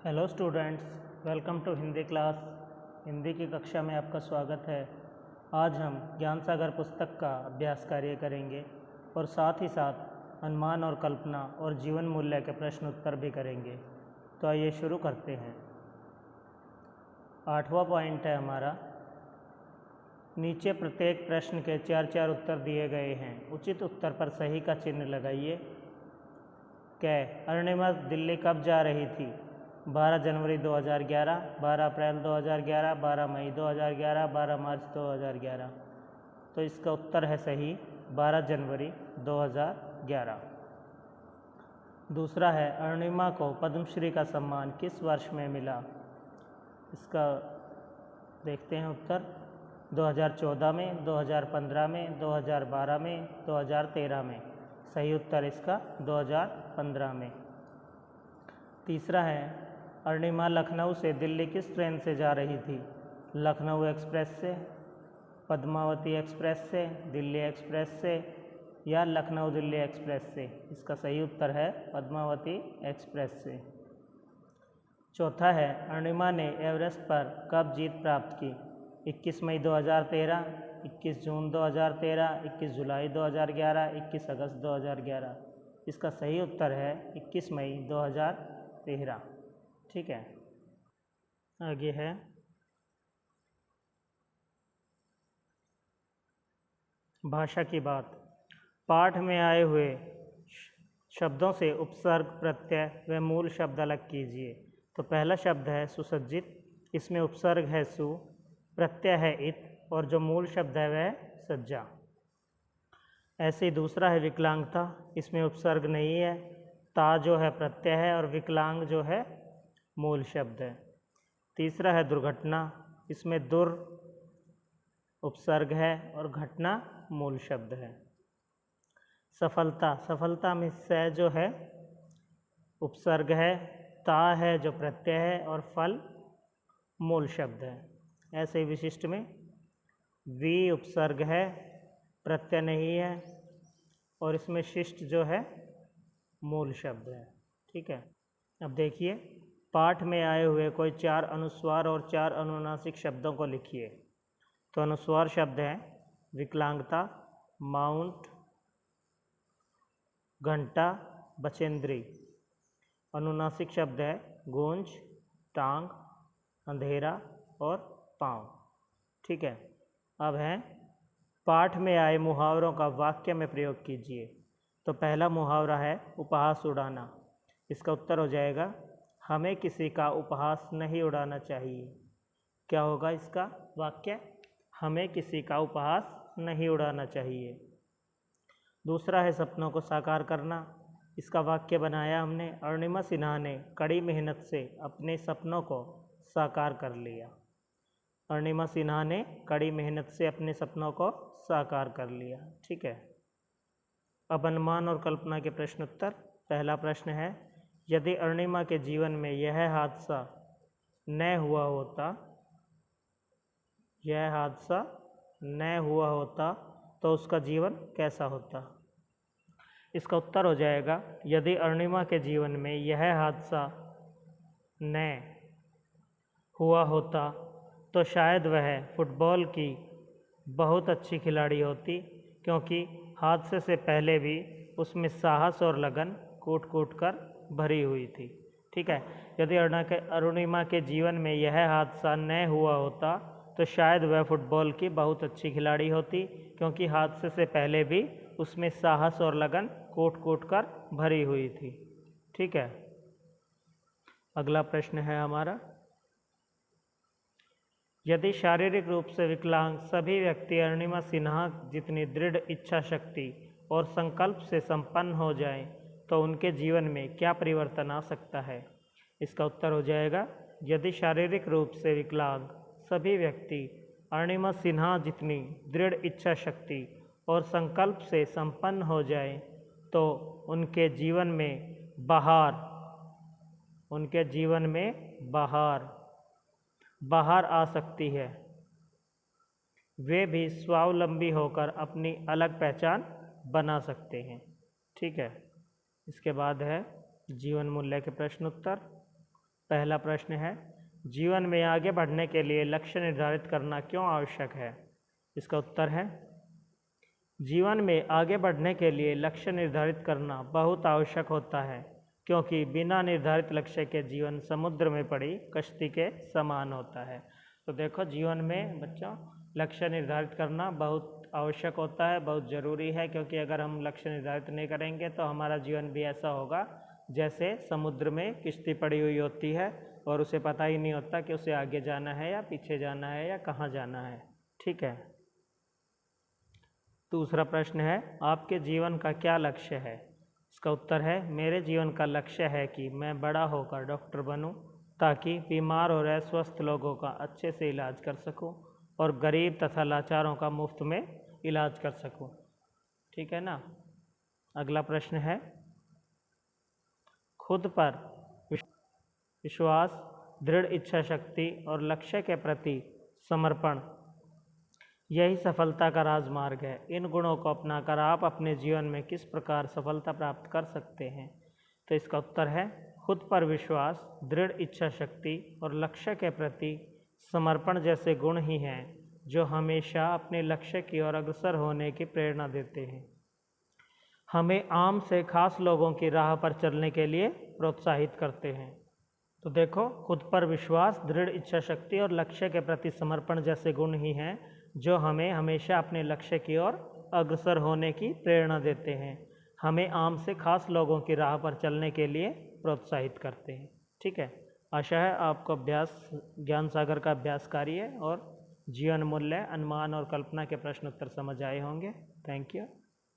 Hello students, welcome to Hindi class. Hindi की कक्षा में आपका स्वागत है। आज हम ज्ञान सागर पुस्तक का अभ्यास कार्य करेंगे और साथ ही साथ अनुमान और कल्पना और जीवन मूल्य के प्रश्न उत्तर भी करेंगे। तो आइए शुरू करते हैं। 8वां पॉइंट है हमारा, नीचे प्रत्येक प्रश्न के 4 उत्तर दिए गए हैं। उचित उत्तर पर सही का चिन्ह लगाइए। कै अरुणिमा दिल्ली कब जा रही थी? 12 जनवरी 2011, 12 अप्रैल 2011, 12 मई 2011, 12 मार्च 2011। तो इसका उत्तर है सही 12 जनवरी 2011। दूसरा है, अरुणिमा को पद्मश्री का सम्मान किस वर्ष में मिला? इसका देखते हैं उत्तर। 2014 में, 2015 में, 2012 में, 2013 में। सही उत्तर इसका 2015 में। तीसरा है, अरुणिमा लखनऊ से दिल्ली किस ट्रेन से जा रही थी? लखनऊ एक्सप्रेस से, पद्मावती एक्सप्रेस से, दिल्ली एक्सप्रेस से या लखनऊ दिल्ली एक्सप्रेस से। इसका सही उत्तर है पद्मावती एक्सप्रेस से। चौथा है, अरुणिमा ने एवरेस्ट पर कब जीत प्राप्त की? 21 मई 2013, 21 जून 2013, 21 जुलाई 2011, 21 अगस्त 2011। इसका सही उत्तर है 21 मई 2013। ठीक है, आगे है भाषा की बात। पाठ में आए हुए शब्दों से उपसर्ग, प्रत्यय व मूल शब्द अलग कीजिए। तो पहला शब्द है सुसज्जित, इसमें उपसर्ग है सु, प्रत्यय है इत और जो मूल शब्द है वह सज्जा। ऐसे ही दूसरा है विकलांगता, इसमें उपसर्ग नहीं है, ता जो है प्रत्यय है और विकलांग जो है मूल शब्द है। तीसरा है दुर्घटना, इसमें दुर उपसर्ग है और घटना मूल शब्द है। सफलता, सफलता में स जो है उपसर्ग है, ता है जो प्रत्यय है और फल मूल शब्द है। ऐसे ही विशिष्ट में वी उपसर्ग है, प्रत्यय नहीं है और इसमें शिष्ट जो है मूल शब्द है। ठीक है, अब देखिए, पाठ में आए हुए कोई 4 अनुस्वार और 4 अनुनासिक शब्दों को लिखिए। तो अनुस्वार शब्द हैं विकलांगता, माउंट, घंटा, बचेंद्री। अनुनासिक शब्द है गूंज, टांग, अंधेरा और पाँव। ठीक है, अब है पाठ में आए मुहावरों का वाक्य में प्रयोग कीजिए। तो पहला मुहावरा है उपहास उड़ाना। इसका उत्तर हो जाएगा हमें किसी का उपहास नहीं उड़ाना चाहिए। क्या होगा इसका वाक्य? हमें किसी का उपहास नहीं उड़ाना चाहिए। दूसरा है सपनों को साकार करना। इसका वाक्य बनाया हमने, अरुणिमा सिन्हा ने कड़ी मेहनत से अपने सपनों को साकार कर लिया। अरुणिमा सिन्हा ने कड़ी मेहनत से अपने सपनों को साकार कर लिया। ठीक है, अब अनुमान और कल्पना के प्रश्न उत्तर। पहला प्रश्न है, यदि अरुणिमा के जीवन में यह हादसा न हुआ होता, यह हादसा न हुआ होता तो उसका जीवन कैसा होता? इसका उत्तर हो जाएगा, यदि अरुणिमा के जीवन में यह हादसा न हुआ होता तो शायद वह फुटबॉल की बहुत अच्छी खिलाड़ी होती, क्योंकि हादसे से पहले भी उसमें साहस और लगन कूट कूट कर भरी हुई थी। ठीक है, यदि अरुणिमा के जीवन में यह हादसा न हुआ होता तो शायद वह फुटबॉल की बहुत अच्छी खिलाड़ी होती, क्योंकि हादसे से पहले भी उसमें साहस और लगन कूट कूट कर भरी हुई थी। ठीक है, अगला प्रश्न है हमारा, यदि शारीरिक रूप से विकलांग सभी व्यक्ति अरुणिमा सिन्हा जितनी दृढ़ इच्छा शक्ति और संकल्प से संपन्न हो जाएं, तो उनके जीवन में क्या परिवर्तन आ सकता है? इसका उत्तर हो जाएगा, यदि शारीरिक रूप से विकलांग सभी व्यक्ति अरुणिमा सिन्हा जितनी दृढ़ इच्छा शक्ति और संकल्प से संपन्न हो जाएं, तो उनके जीवन में बाहर आ सकती है। वे भी स्वावलंबी होकर अपनी अलग पहचान बना सकते हैं। ठीक है, इसके बाद है जीवन मूल्य के प्रश्न उत्तर। पहला प्रश्न है, जीवन में आगे बढ़ने के लिए लक्ष्य निर्धारित करना क्यों आवश्यक है? इसका उत्तर है, जीवन में आगे बढ़ने के लिए लक्ष्य निर्धारित करना बहुत आवश्यक होता है, क्योंकि बिना निर्धारित लक्ष्य के जीवन समुद्र में पड़ी कश्ती के समान होता है। तो देखो, जीवन में बच्चों लक्ष्य निर्धारित करना बहुत आवश्यक होता है, बहुत ज़रूरी है, क्योंकि अगर हम लक्ष्य निर्धारित नहीं करेंगे तो हमारा जीवन भी ऐसा होगा जैसे समुद्र में किश्ती पड़ी हुई होती है और उसे पता ही नहीं होता कि उसे आगे जाना है या पीछे जाना है या कहाँ जाना है। ठीक है। दूसरा प्रश्न है, आपके जीवन का क्या लक्ष्य है? इसका उत्तर है, मेरे जीवन का लक्ष्य है कि मैं बड़ा होकर डॉक्टर बनूं, ताकि बीमार और अस्वस्थ लोगों का अच्छे से इलाज कर सकूं और गरीब तथा लाचारों का मुफ्त में इलाज कर सकूं। ठीक है ना। अगला प्रश्न है, खुद पर विश्वास, दृढ़ इच्छा शक्ति और लक्ष्य के प्रति समर्पण, यही सफलता का राजमार्ग है। इन गुणों को अपनाकर आप अपने जीवन में किस प्रकार सफलता प्राप्त कर सकते हैं? तो इसका उत्तर है, खुद पर विश्वास, दृढ़ इच्छा शक्ति और लक्ष्य के प्रति समर्पण जैसे गुण ही हैं जो हमेशा अपने लक्ष्य की ओर अग्रसर होने की प्रेरणा देते हैं। हमें आम से खास लोगों की राह पर चलने के लिए प्रोत्साहित करते हैं। तो देखो, खुद पर विश्वास, दृढ़ इच्छा शक्ति और लक्ष्य के प्रति समर्पण जैसे गुण ही हैं जो हमें हमेशा अपने लक्ष्य की ओर अग्रसर होने की प्रेरणा देते हैं। हमें आम से खास लोगों की राह पर चलने के लिए प्रोत्साहित करते हैं। ठीक है। आशा है आपको ज्ञान सागर का अभ्यास कार्य और जीवन मूल्य, अनुमान और कल्पना के प्रश्न उत्तर समझ आए होंगे। Thank you.